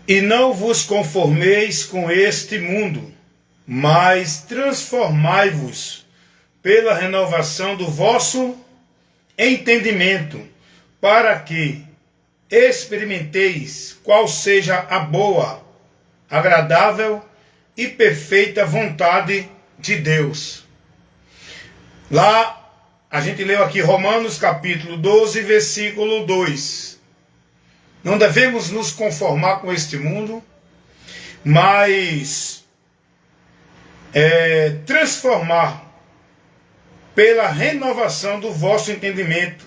E não vos conformeis com este mundo, mas transformai-vos pela renovação do vosso entendimento, para que experimenteis qual seja a boa, agradável e perfeita vontade de Deus. Lá, a gente leu aqui Romanos capítulo 12, versículo 2. Não devemos nos conformar com este mundo, mas transformar pela renovação do vosso entendimento,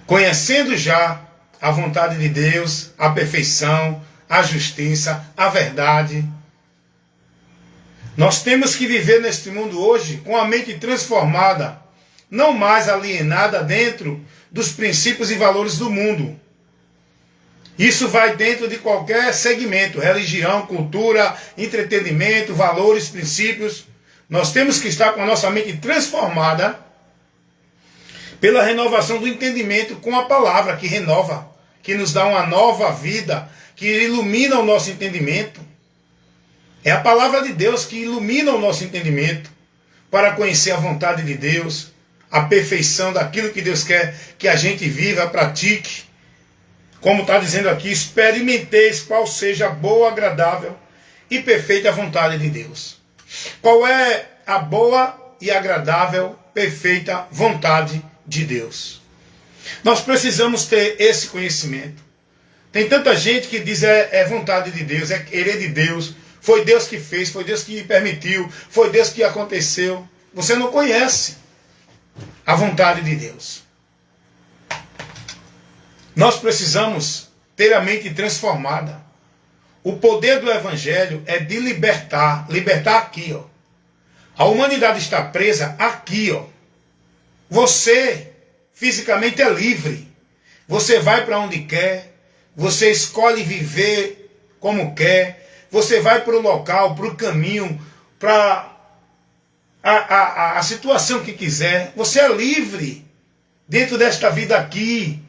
conhecendo já a vontade de Deus, a perfeição, a justiça, a verdade. Nós temos que viver neste mundo hoje com a mente transformada, não mais alienada dentro dos princípios e valores do mundo. Isso vai dentro de qualquer segmento, religião, cultura, entretenimento, valores, princípios. Nós temos que estar com a nossa mente transformada pela renovação do entendimento com a palavra que renova, que nos dá uma nova vida, que ilumina o nosso entendimento. É a palavra de Deus que ilumina o nosso entendimento para conhecer a vontade de Deus, a perfeição daquilo que Deus quer que a gente viva, pratique. Como está dizendo aqui, experimenteis qual seja a boa, agradável e perfeita vontade de Deus. Qual é a boa e agradável, perfeita vontade de Deus? Nós precisamos ter esse conhecimento. Tem tanta gente que diz é vontade de Deus, é querer de Deus, foi Deus que fez, foi Deus que permitiu, foi Deus que aconteceu. Você não conhece a vontade de Deus. Nós precisamos ter a mente transformada. O poder do Evangelho é de libertar aqui, ó. A humanidade está presa aqui, ó. Você fisicamente é livre. Você vai para onde quer, você escolhe viver como quer, você vai para o local, para o caminho, para a situação que quiser. Você é livre dentro desta vida aqui,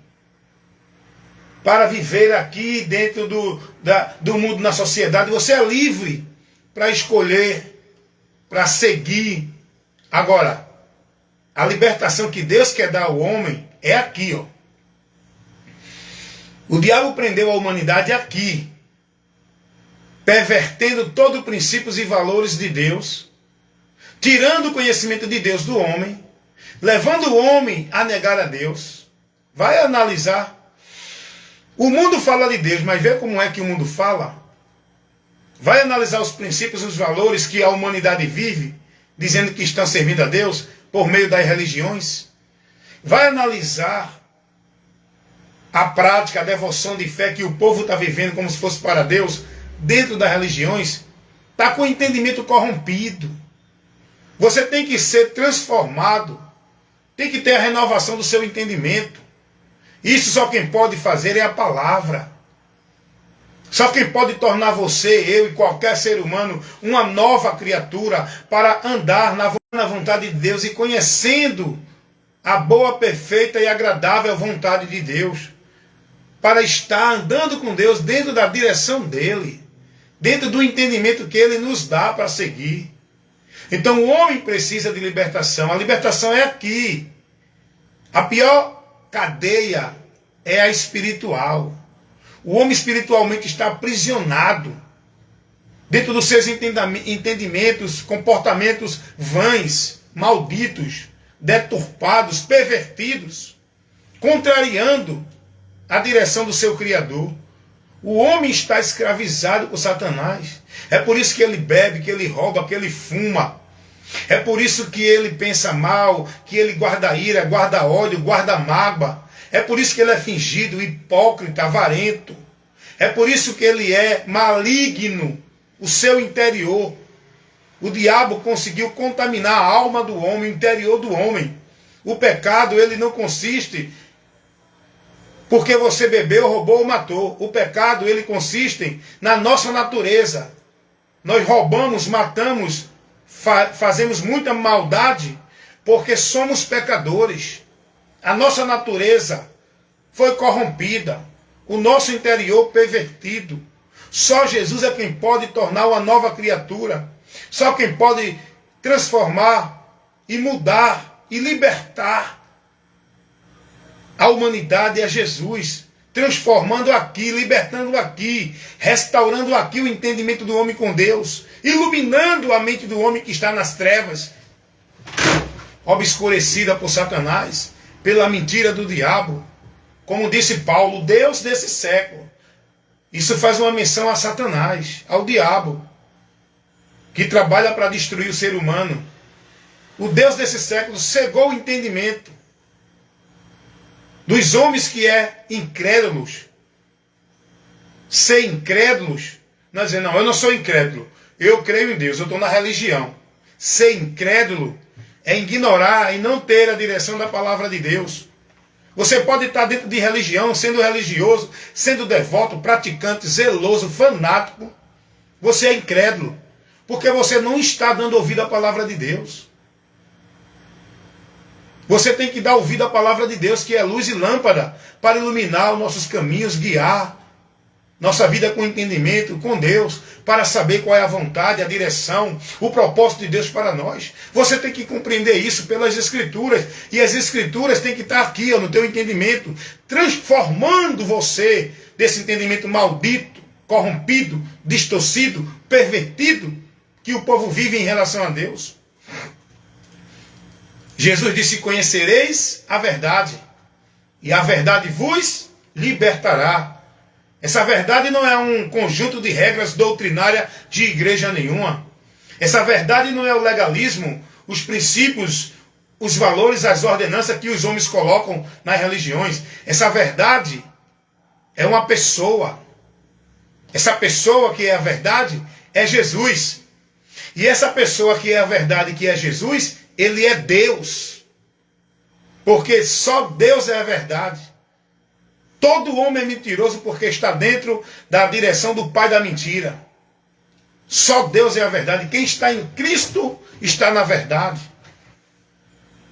para viver aqui dentro do mundo, na sociedade. Você é livre para escolher, para seguir. Agora, a libertação que Deus quer dar ao homem é aqui, ó. O diabo prendeu a humanidade aqui, pervertendo todos os princípios e valores de Deus, tirando o conhecimento de Deus do homem, levando o homem a negar a Deus. Vai analisar. O mundo fala de Deus, mas vê como é que o mundo fala? Vai analisar os princípios e os valores que a humanidade vive, dizendo que estão servindo a Deus por meio das religiões? Vai analisar a prática, a devoção de fé que o povo está vivendo como se fosse para Deus dentro das religiões? Está com o entendimento corrompido. Você tem que ser transformado, tem que ter a renovação do seu entendimento. Isso só quem pode fazer é a palavra. Só quem pode tornar você, eu e qualquer ser humano uma nova criatura para andar na vontade de Deus e conhecendo a boa, perfeita e agradável vontade de Deus. Para estar andando com Deus dentro da direção dele, dentro do entendimento que ele nos dá para seguir. Então o homem precisa de libertação. A libertação é aqui. A pior cadeia é a espiritual. O homem espiritualmente está aprisionado dentro dos seus entendimentos, comportamentos vães, malditos, deturpados, pervertidos, contrariando a direção do seu Criador. O homem está escravizado por Satanás. É por isso que ele bebe, que ele rouba, que ele fuma. É por isso que ele pensa mal, que ele guarda ira, guarda ódio, guarda mágoa. É por isso que ele é fingido, hipócrita, avarento. É por isso que ele é maligno, o seu interior. O diabo conseguiu contaminar a alma do homem, o interior do homem. O pecado, ele não consiste porque você bebeu, roubou ou matou. O pecado, ele consiste na nossa natureza. Nós roubamos, matamos, fazemos muita maldade porque somos pecadores. A nossa natureza foi corrompida. o nosso interior pervertido. Só Jesus é quem pode tornar uma nova criatura. Só quem pode transformar e mudar e libertar a humanidade é Jesus. Transformando aqui, libertando aqui, restaurando aqui o entendimento do homem com Deus, iluminando a mente do homem que está nas trevas, obscurecida por Satanás, pela mentira do diabo. Como disse Paulo, Deus desse século. Isso faz uma menção a Satanás, ao diabo, que trabalha para destruir o ser humano. O Deus desse século cegou o entendimento dos homens que é incrédulos. Ser incrédulos, não é dizer, não, eu não sou incrédulo, eu creio em Deus, eu estou na religião. Ser incrédulo é ignorar e não ter a direção da palavra de Deus. Você pode estar dentro de religião, sendo religioso, sendo devoto, praticante, zeloso, fanático. Você é incrédulo, porque você não está dando ouvido à palavra de Deus. Você tem que dar ouvido à palavra de Deus, que é luz e lâmpada, para iluminar os nossos caminhos, guiar nossa vida com entendimento, com Deus, para saber qual é a vontade, a direção, o propósito de Deus para nós. Você tem que compreender isso pelas Escrituras, e as Escrituras têm que estar aqui, no teu entendimento, transformando você desse entendimento maldito, corrompido, distorcido, pervertido, que o povo vive em relação a Deus. Jesus disse, conhecereis a verdade, e a verdade vos libertará. Essa verdade não é um conjunto de regras doutrinárias de igreja nenhuma. Essa verdade não é o legalismo, os princípios, os valores, as ordenanças que os homens colocam nas religiões. Essa verdade é uma pessoa. Essa pessoa que é a verdade é Jesus. E essa pessoa que é a verdade, que é Jesus, ele é Deus. Porque só Deus é a verdade. Todo homem é mentiroso porque está dentro da direção do pai da mentira. Só Deus é a verdade. Quem está em Cristo está na verdade.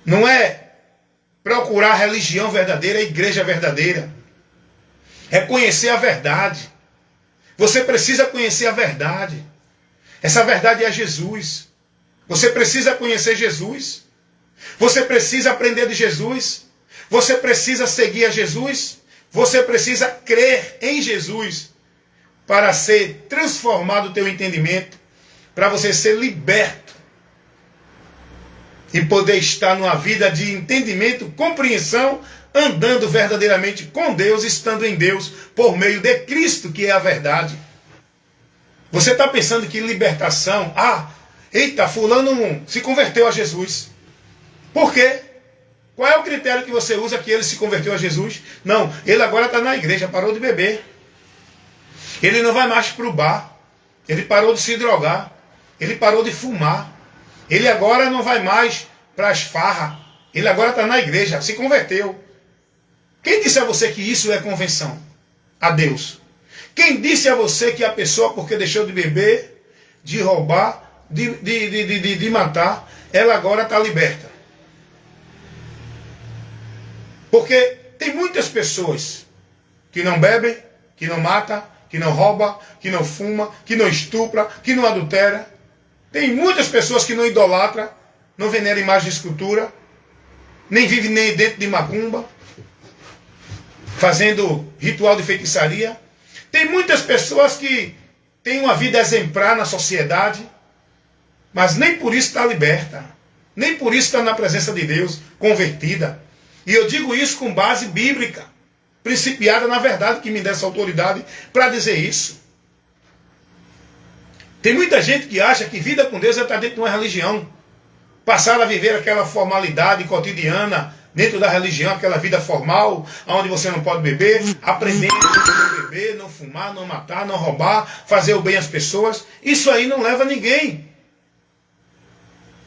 Não é procurar a religião verdadeira, a igreja verdadeira. É conhecer a verdade. Você precisa conhecer a verdade. Essa verdade é Jesus. Você precisa conhecer Jesus. Você precisa aprender de Jesus. Você precisa seguir a Jesus. Você precisa crer em Jesus para ser transformado o teu entendimento, para você ser liberto e poder estar numa vida de entendimento, compreensão, andando verdadeiramente com Deus, estando em Deus, por meio de Cristo, que é a verdade. Você está pensando que libertação, eita, fulano se converteu a Jesus. Por quê? Qual é o critério que você usa que ele se converteu a Jesus? Não, ele agora está na igreja, parou de beber. Ele não vai mais para o bar. Ele parou de se drogar. Ele parou de fumar. Ele agora não vai mais para as farras. Ele agora está na igreja, se converteu. Quem disse a você que isso é convenção? A Deus. Quem disse a você que a pessoa, porque deixou de beber, de roubar, de matar, ela agora está liberta? Porque tem muitas pessoas que não bebem, que não matam, que não roubam, que não fuma, que não estupra, que não adultera. Tem muitas pessoas que não idolatram, não veneram imagem de escultura, nem vivem nem dentro de macumba, fazendo ritual de feitiçaria. Tem muitas pessoas que têm uma vida exemplar na sociedade, mas nem por isso está liberta, nem por isso está na presença de Deus, convertida. E eu digo isso com base bíblica, principiada na verdade, que me dá essa autoridade para dizer isso. Tem muita gente que acha que vida com Deus é estar dentro de uma religião, passar a viver aquela formalidade cotidiana dentro da religião, aquela vida formal, onde você não pode beber, aprendendo a não beber, não fumar, não matar, não roubar, fazer o bem às pessoas. Isso aí não leva ninguém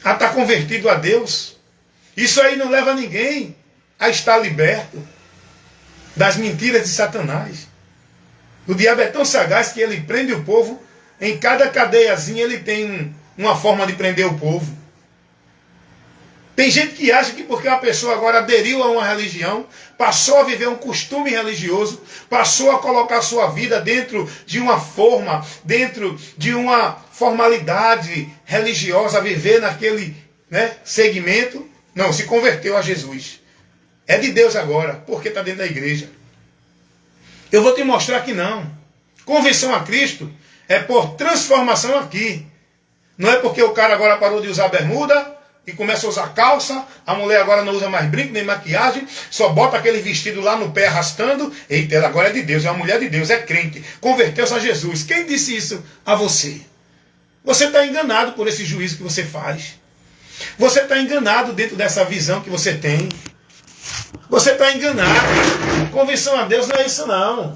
a estar convertido a Deus. Isso aí não leva ninguém a estar liberto das mentiras de Satanás. O diabo é tão sagaz que ele prende o povo, em cada cadeiazinha ele tem uma forma de prender o povo. Tem gente que acha que porque uma pessoa agora aderiu a uma religião, passou a viver um costume religioso, passou a colocar a sua vida dentro de uma forma, dentro de uma formalidade religiosa, a viver naquele, né, segmento, não, se converteu a Jesus. É de Deus agora, porque está dentro da igreja. Eu vou te mostrar que não. Conversão a Cristo é por transformação aqui. Não é porque o cara agora parou de usar bermuda e começa a usar calça, a mulher agora não usa mais brinco nem maquiagem, só bota aquele vestido lá no pé arrastando. Eita, ela agora é de Deus, é uma mulher de Deus, é crente, converteu-se a Jesus. Quem disse isso a você? Você está enganado por esse juízo que você faz. Você está enganado dentro dessa visão que você tem. Você está enganado. Conversão a Deus não é isso não.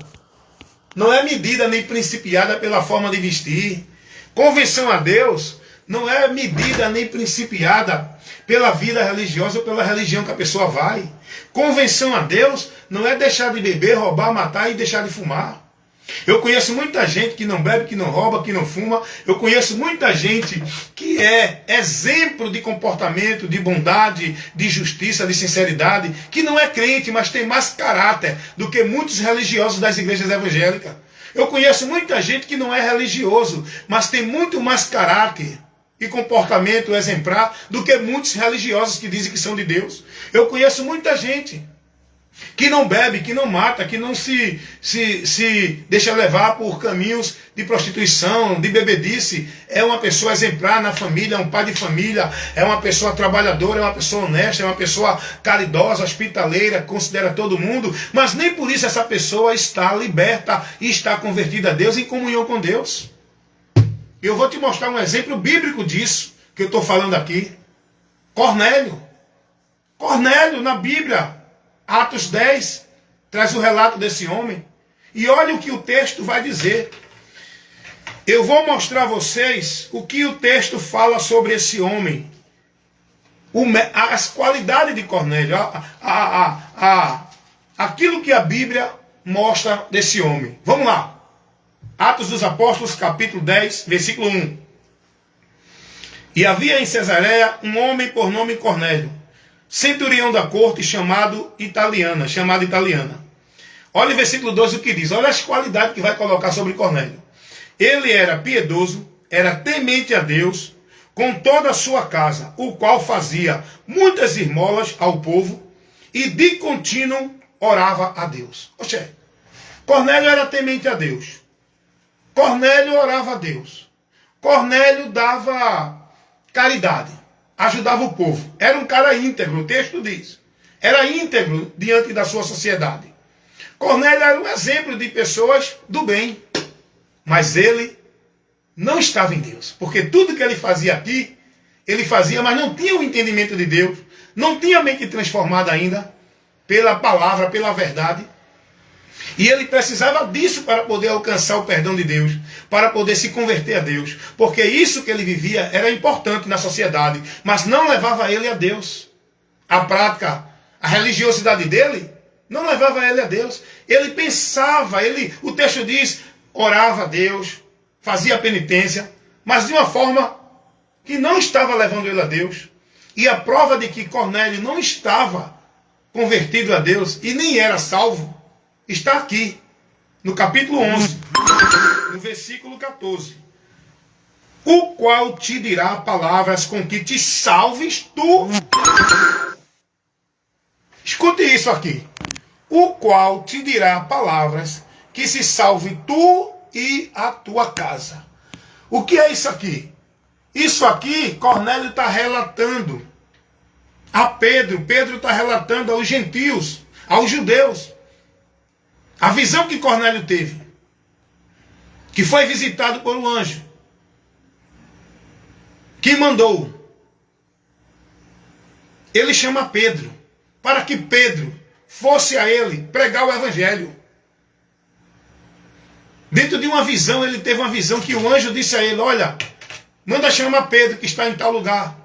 Não é medida nem principiada pela forma de vestir. Conversão a Deus não é medida nem principiada pela vida religiosa ou pela religião que a pessoa vai. Conversão a Deus não é deixar de beber, roubar, matar e deixar de fumar. Eu conheço muita gente que não bebe, que não rouba, que não fuma. Eu conheço muita gente que é exemplo de comportamento, de bondade, de justiça, de sinceridade, que não é crente, mas tem mais caráter do que muitos religiosos das igrejas evangélicas. Eu conheço muita gente que não é religioso, mas tem muito mais caráter e comportamento exemplar do que muitos religiosos que dizem que são de Deus. Eu conheço muita gente que não bebe, que não mata, que não se deixa levar por caminhos de prostituição, de bebedice. É uma pessoa exemplar na família, é um pai de família, é uma pessoa trabalhadora, é uma pessoa honesta, é uma pessoa caridosa, hospitaleira, considera todo mundo, mas nem por isso essa pessoa está liberta e está convertida a Deus, em comunhão com Deus. Eu vou te mostrar um exemplo bíblico disso, que eu estou falando aqui. Cornélio. Cornélio, na Bíblia, Atos 10, traz o relato desse homem. E olha o que o texto vai dizer. Eu vou mostrar a vocês o que o texto fala sobre esse homem. As qualidades de Cornélio. Aquilo que a Bíblia mostra desse homem. Vamos lá. Atos dos Apóstolos, capítulo 10, versículo 1. E havia em Cesareia um homem por nome Cornélio, centurião da corte, chamada italiana. Olha o versículo 2 o que diz. Olha as qualidades que vai colocar sobre Cornélio. Ele era piedoso, era temente a Deus, com toda a sua casa, o qual fazia muitas esmolas ao povo e de contínuo orava a Deus. Oxe, Cornélio era temente a Deus. Cornélio orava a Deus. Cornélio dava caridade. Ajudava o povo. Era um cara íntegro, o texto diz. Era íntegro diante da sua sociedade. Cornélio era um exemplo de pessoas do bem. Mas ele não estava em Deus. Porque tudo que ele fazia aqui, ele fazia, mas não tinha o entendimento de Deus. Não tinha a mente transformada ainda pela palavra, pela verdade. E ele precisava disso para poder alcançar o perdão de Deus, para poder se converter a Deus. Porque isso que ele vivia era importante na sociedade, mas não levava ele a Deus. A prática, a religiosidade dele, não levava ele a Deus. Ele pensava, o texto diz, orava a Deus, fazia penitência, mas de uma forma que não estava levando ele a Deus. E a prova de que Cornélio não estava convertido a Deus e nem era salvo, está aqui, no capítulo 11, no versículo 14. O qual te dirá palavras com que te salves tu. Escute isso aqui. O qual te dirá palavras que se salve tu e a tua casa. O que é isso aqui? Isso aqui, Cornélio está relatando a Pedro. Pedro está relatando aos gentios, aos judeus. A visão que Cornélio teve, que foi visitado por um anjo, que mandou. Ele chama Pedro, para que Pedro fosse a ele pregar o evangelho. Dentro de uma visão, ele teve uma visão que o anjo disse a ele, olha, manda chamar Pedro que está em tal lugar.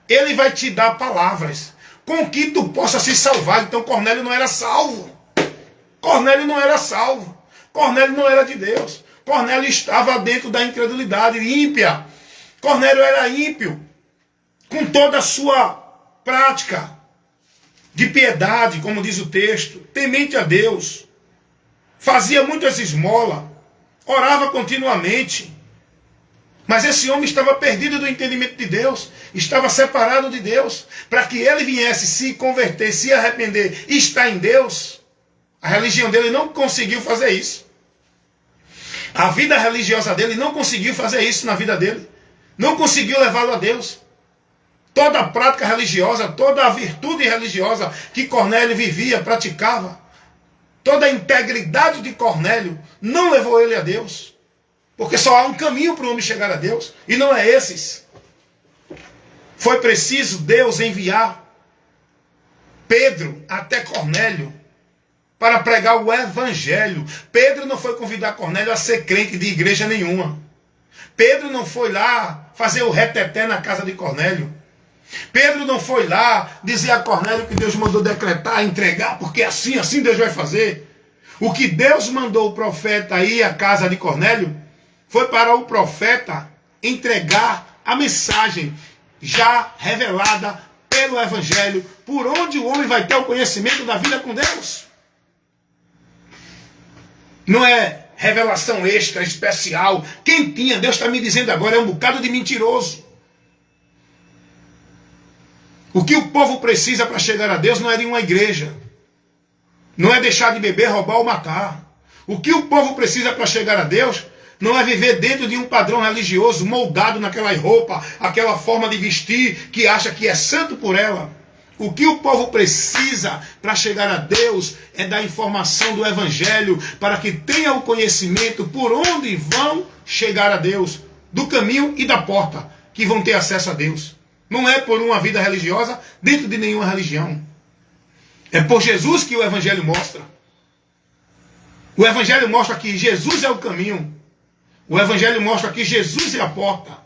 Ele vai te dar palavras com que tu possa se salvar. Então Cornélio não era salvo. Cornélio não era salvo. Cornélio não era de Deus. Cornélio estava dentro da incredulidade ímpia. Cornélio era ímpio. Com toda a sua prática de piedade, como diz o texto, temente a Deus, fazia muitas esmolas, orava continuamente. Mas esse homem estava perdido do entendimento de Deus, estava separado de Deus. Para que ele viesse se converter, se arrepender e estar em Deus, a religião dele não conseguiu fazer isso. A vida religiosa dele não conseguiu fazer isso na vida dele. Não conseguiu levá-lo a Deus. Toda a prática religiosa, toda a virtude religiosa que Cornélio vivia, praticava, toda a integridade de Cornélio não levou ele a Deus. Porque só há um caminho para o homem chegar a Deus, e não é esses. Foi preciso Deus enviar Pedro até Cornélio para pregar o evangelho. Pedro não foi convidar Cornélio a ser crente de igreja nenhuma. Pedro não foi lá fazer o reteté na casa de Cornélio. Pedro não foi lá dizer a Cornélio que Deus mandou decretar, entregar, porque assim Deus vai fazer. O que Deus mandou o profeta ir à casa de Cornélio foi para o profeta entregar a mensagem já revelada pelo evangelho, por onde o homem vai ter o conhecimento da vida com Deus. Não é revelação extra, especial. Quem tinha, Deus está me dizendo agora, é um bocado de mentiroso. O que o povo precisa para chegar a Deus não é de uma igreja. Não é deixar de beber, roubar ou matar. O que o povo precisa para chegar a Deus não é viver dentro de um padrão religioso, moldado naquela roupa, aquela forma de vestir, que acha que é santo por ela. O que o povo precisa para chegar a Deus é da informação do evangelho, para que tenha o conhecimento por onde vão chegar a Deus, do caminho e da porta, que vão ter acesso a Deus. Não é por uma vida religiosa dentro de nenhuma religião. É por Jesus que o evangelho mostra. O evangelho mostra que Jesus é o caminho. O evangelho mostra que Jesus é a porta.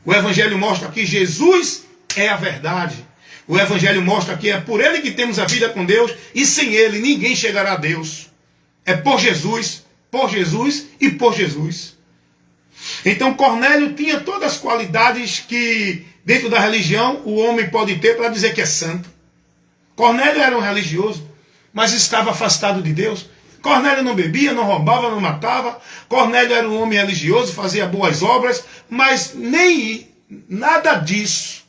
O evangelho mostra que Jesus é a verdade. O evangelho mostra que é por ele que temos a vida com Deus, e sem ele ninguém chegará a Deus. É por Jesus e por Jesus. Então Cornélio tinha todas as qualidades que dentro da religião o homem pode ter para dizer que é santo. Cornélio era um religioso, mas estava afastado de Deus. Cornélio não bebia, não roubava, não matava. Cornélio era um homem religioso, fazia boas obras, mas nem nada disso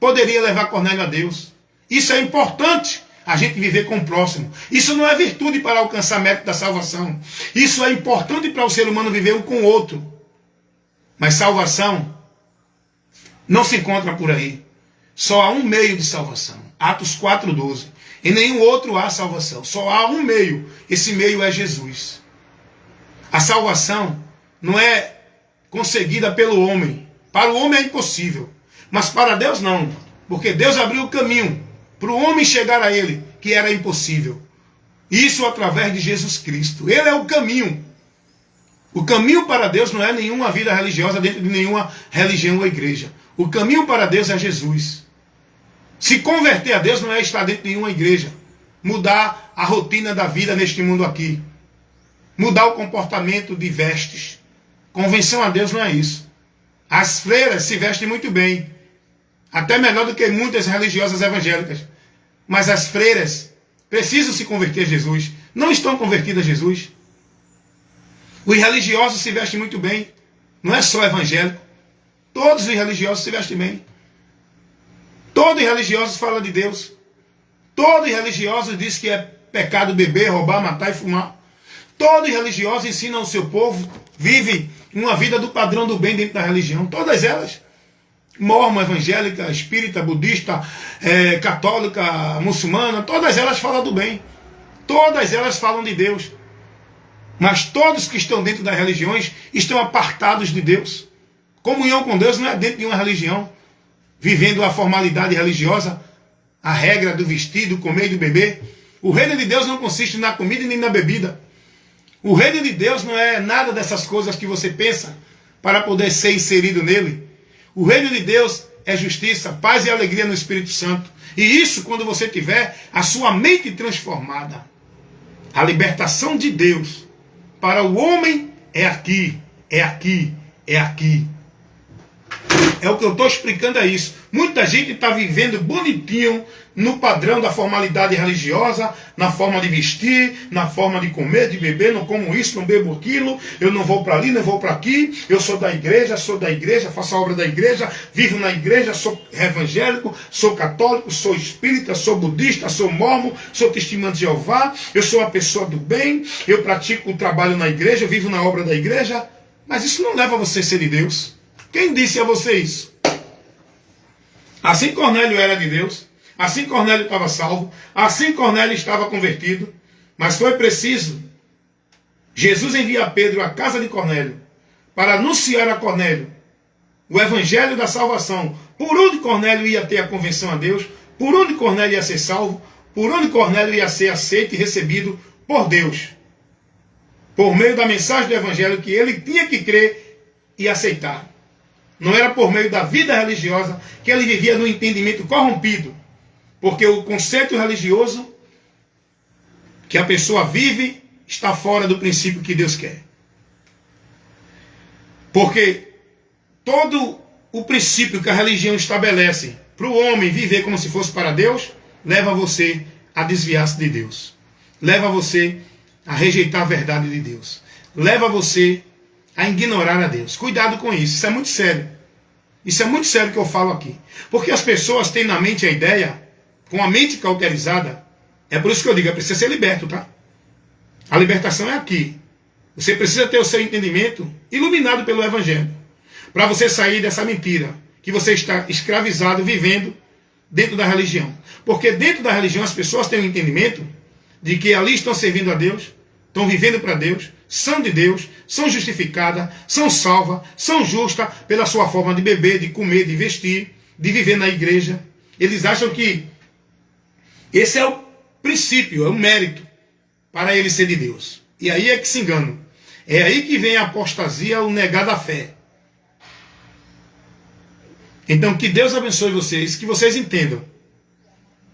poderia levar Cornélio a Deus. Isso é importante, a gente viver com o próximo. Isso não é virtude para alcançar mérito da salvação. Isso é importante para o ser humano viver um com o outro. Mas salvação não se encontra por aí. Só há um meio de salvação. Atos 4:12. Em nenhum outro há salvação. Só há um meio. Esse meio é Jesus. A salvação não é conseguida pelo homem. Para o homem é impossível. Mas para Deus não. Porque Deus abriu o caminho para o homem chegar a Ele, que era impossível. Isso através de Jesus Cristo. Ele é o caminho. O caminho para Deus não é nenhuma vida religiosa dentro de nenhuma religião ou igreja. O caminho para Deus é Jesus. Se converter a Deus não é estar dentro de nenhuma igreja. Mudar a rotina da vida neste mundo aqui. Mudar o comportamento de vestes. Convenção a Deus não é isso. As freiras se vestem muito bem. Até melhor do que muitas religiosas evangélicas. Mas as freiras precisam se converter a Jesus. Não estão convertidas a Jesus. Os religiosos se vestem muito bem. Não é só evangélico. Todos os religiosos se vestem bem. Todos os religiosos falam de Deus. Todos os religiosos dizem que é pecado beber, roubar, matar e fumar. Todos os religiosos ensinam ao seu povo, vivem uma vida do padrão do bem dentro da religião. Todas elas. Mormon, evangélica, espírita, budista, católica, muçulmana, todas elas falam do bem. Todas elas falam de Deus. Mas todos que estão dentro das religiões estão apartados de Deus. Comunhão com Deus não é dentro de uma religião. Vivendo a formalidade religiosa, a regra do vestir, do comer e do beber. O reino de Deus não consiste na comida nem na bebida. O reino de Deus não é nada dessas coisas que você pensa para poder ser inserido nele. O reino de Deus é justiça, paz e alegria no Espírito Santo. E isso quando você tiver a sua mente transformada. A libertação de Deus para o homem é aqui, é aqui, é aqui. É o que eu estou explicando, é isso. Muita gente está vivendo bonitinho no padrão da formalidade religiosa, na forma de vestir, na forma de comer, de beber, não como isso, não bebo aquilo, eu não vou para ali, não vou para aqui, eu sou da igreja, faço a obra da igreja, vivo na igreja, sou evangélico, sou católico, sou espírita, sou budista, sou mormon, sou testemunho de Jeová, eu sou uma pessoa do bem, eu pratico o trabalho na igreja, eu vivo na obra da igreja, mas isso não leva a você a ser de Deus. Quem disse a você isso? Assim Cornélio era de Deus, assim Cornélio estava salvo, assim Cornélio estava convertido, mas foi preciso Jesus enviar Pedro à casa de Cornélio para anunciar a Cornélio o evangelho da salvação, por onde Cornélio ia ter a convenção a Deus, por onde Cornélio ia ser salvo, por onde Cornélio ia ser aceito e recebido por Deus, por meio da mensagem do evangelho que ele tinha que crer e aceitar. Não era por meio da vida religiosa que ele vivia no entendimento corrompido. Porque o conceito religioso que a pessoa vive está fora do princípio que Deus quer. Porque todo o princípio que a religião estabelece para o homem viver como se fosse para Deus, leva você a desviar-se de Deus. Leva você a rejeitar a verdade de Deus. Leva você a ignorar a Deus. Cuidado com isso, isso é muito sério. Isso é muito sério que eu falo aqui. Porque as pessoas têm na mente a ideia, com a mente cauterizada, é por isso que eu digo, é preciso ser liberto, tá? A libertação é aqui. Você precisa ter o seu entendimento iluminado pelo Evangelho, para você sair dessa mentira, que você está escravizado, vivendo dentro da religião. Porque dentro da religião as pessoas têm o entendimento de que ali estão servindo a Deus, estão vivendo para Deus, são de Deus, são justificadas, são salvas, são justas pela sua forma de beber, de comer, de vestir, de viver na igreja. Eles acham que esse é o princípio, é o mérito para ele ser de Deus. E aí é que se enganam. É aí que vem a apostasia, o negar da fé. Então que Deus abençoe vocês, que vocês entendam.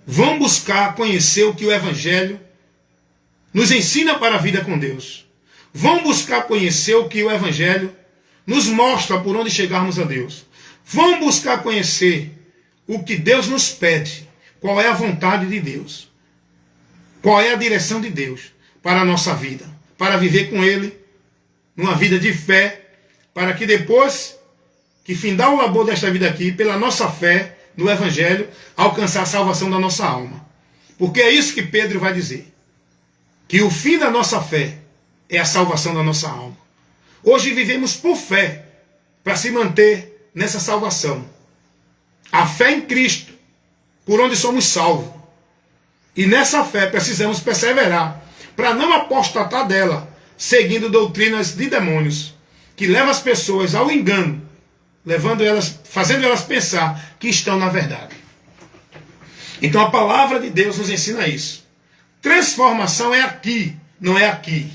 Vão buscar conhecer o que o Evangelho nos ensina para a vida com Deus. Vão buscar conhecer o que o Evangelho nos mostra por onde chegarmos a Deus. Vão buscar conhecer o que Deus nos pede. Qual é a vontade de Deus. Qual é a direção de Deus para a nossa vida. Para viver com Ele numa vida de fé. Para que depois que findar o labor desta vida aqui, pela nossa fé no Evangelho, alcançar a salvação da nossa alma. Porque é isso que Pedro vai dizer. Que o fim da nossa fé é a salvação da nossa alma. Hoje vivemos por fé, para se manter nessa salvação. A fé em Cristo, por onde somos salvos. E nessa fé precisamos perseverar, para não apostatar dela, seguindo doutrinas de demônios, que levam as pessoas ao engano, fazendo elas pensar que estão na verdade. Então a palavra de Deus nos ensina isso. Transformação é aqui, não é aqui.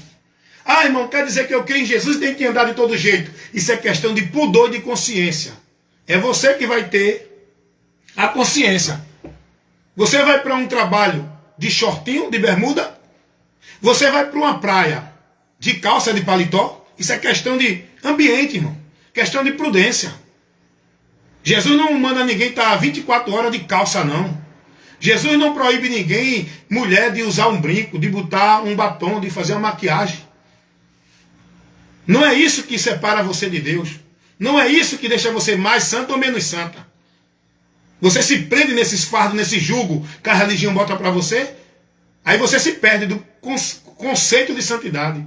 Ah, irmão, quer dizer que eu creio em Jesus e tenho que andar de todo jeito. Isso é questão de pudor e de consciência. É você que vai ter a consciência. Você vai para um trabalho de shortinho, de bermuda? Você vai para uma praia de calça, de paletó? Isso é questão de ambiente, irmão. Questão de prudência. Jesus não manda ninguém estar 24 horas de calça, não. Jesus não proíbe ninguém, mulher, de usar um brinco, de botar um batom, de fazer uma maquiagem. Não é isso que separa você de Deus. Não é isso que deixa você mais santo ou menos santa. Você se prende nesses fardos, nesse jugo que a religião bota para você. Aí você se perde do conceito de santidade.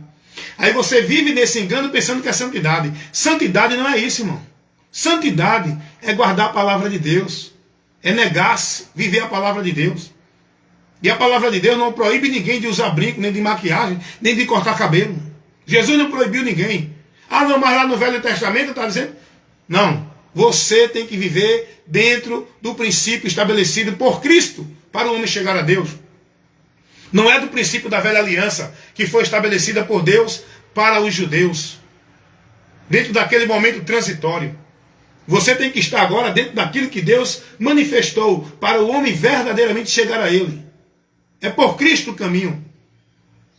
Aí você vive nesse engano pensando que é santidade. Santidade não é isso, irmão. Santidade é guardar a palavra de Deus. É negar-se, viver a palavra de Deus. E a palavra de Deus não proíbe ninguém de usar brinco, nem de maquiagem, nem de cortar cabelo. Jesus não proibiu ninguém. Ah, não, mas lá no Velho Testamento está dizendo... Não, você tem que viver dentro do princípio estabelecido por Cristo para o homem chegar a Deus. Não é do princípio da velha aliança que foi estabelecida por Deus para os judeus. Dentro daquele momento transitório. Você tem que estar agora dentro daquilo que Deus manifestou para o homem verdadeiramente chegar a Ele. É por Cristo o caminho.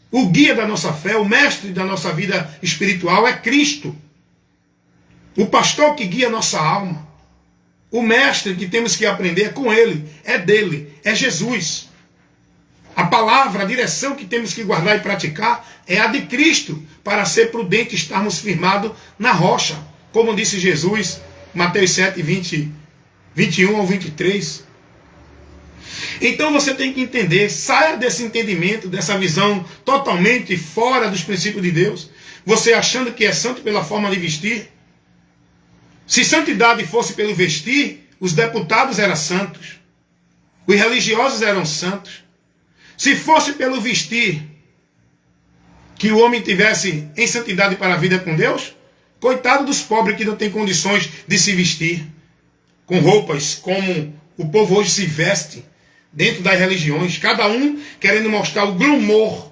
O guia da nossa fé, o mestre da nossa vida espiritual é Cristo. O pastor que guia a nossa alma. O mestre que temos que aprender é com ele, é dele, é Jesus. A palavra, a direção que temos que guardar e praticar é a de Cristo, para ser prudente estarmos firmados na rocha. Como disse Jesus, Mateus 7, 21 ao 23. Então você tem que entender, saia desse entendimento, dessa visão totalmente fora dos princípios de Deus. Você achando que é santo pela forma de vestir. Se santidade fosse pelo vestir, os deputados eram santos. Os religiosos eram santos. Se fosse pelo vestir, que o homem tivesse em santidade para a vida com Deus, coitado dos pobres que não têm condições de se vestir com roupas como o povo hoje se veste dentro das religiões, cada um querendo mostrar o glamour,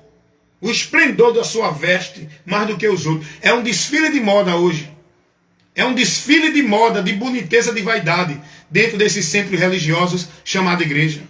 o esplendor da sua veste, mais do que os outros. É um desfile de moda hoje. É um desfile de moda, de boniteza, de vaidade, dentro desses centros religiosos chamados igreja.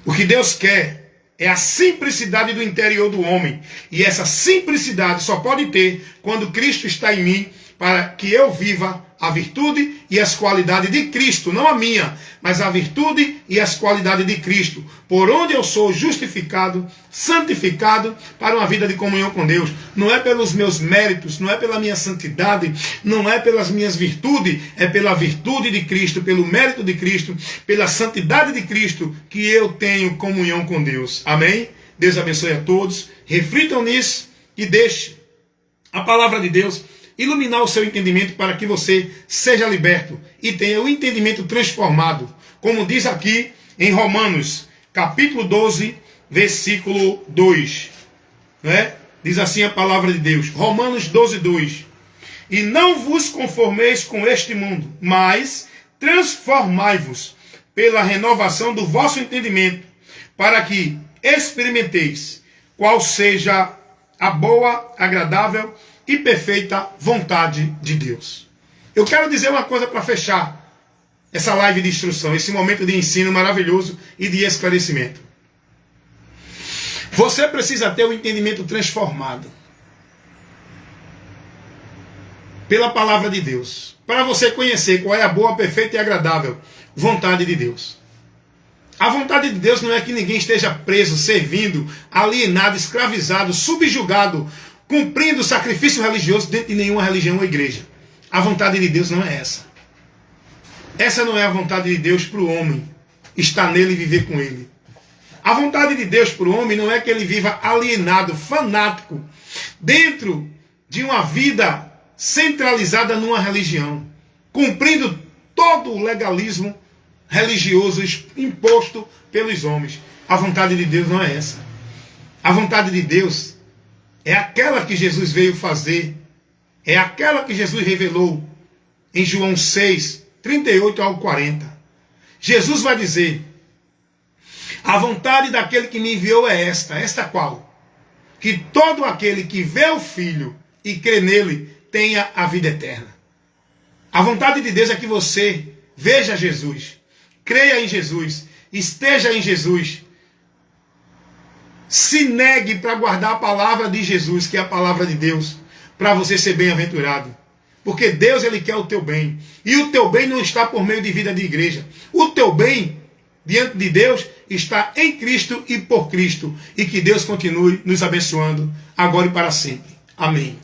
O que Deus quer é a simplicidade do interior do homem. E essa simplicidade só pode ter quando Cristo está em mim, para que eu viva a virtude e as qualidades de Cristo, não a minha, mas a virtude e as qualidades de Cristo, por onde eu sou justificado, santificado para uma vida de comunhão com Deus. Não é pelos meus méritos, não é pela minha santidade, não é pelas minhas virtudes, é pela virtude de Cristo, pelo mérito de Cristo, pela santidade de Cristo que eu tenho comunhão com Deus. Amém? Deus abençoe a todos, reflitam nisso e deixe a palavra de Deus iluminar o seu entendimento para que você seja liberto e tenha o entendimento transformado. Como diz aqui em Romanos, capítulo 12, versículo 2. Né? Diz assim a palavra de Deus. Romanos 12, 2. E não vos conformeis com este mundo, mas transformai-vos pela renovação do vosso entendimento, para que experimenteis qual seja a boa, agradável e perfeita vontade de Deus. Eu quero dizer uma coisa para fechar essa live de instrução, esse momento de ensino maravilhoso e de esclarecimento. Você precisa ter o entendimento transformado pela palavra de Deus, para você conhecer qual é a boa, perfeita e agradável vontade de Deus. A vontade de Deus não é que ninguém esteja preso, servindo, alienado, escravizado, subjugado, cumprindo sacrifício religioso dentro de nenhuma religião ou igreja. A vontade de Deus não é essa. Essa não é a vontade de Deus para o homem estar nele e viver com ele. A vontade de Deus para o homem não é que ele viva alienado, fanático, dentro de uma vida centralizada numa religião, cumprindo todo o legalismo religioso imposto pelos homens. A vontade de Deus não é essa. A vontade de Deus é aquela que Jesus veio fazer, é aquela que Jesus revelou em João 6, 38 ao 40. Jesus vai dizer: a vontade daquele que me enviou é esta qual? Que todo aquele que vê o Filho e crê nele tenha a vida eterna. A vontade de Deus é que você veja Jesus, creia em Jesus, esteja em Jesus, se negue para guardar a palavra de Jesus, que é a palavra de Deus, para você ser bem-aventurado. Porque Deus, Ele quer o teu bem. E o teu bem não está por meio de vida de igreja. O teu bem, diante de Deus, está em Cristo e por Cristo. E que Deus continue nos abençoando, agora e para sempre. Amém.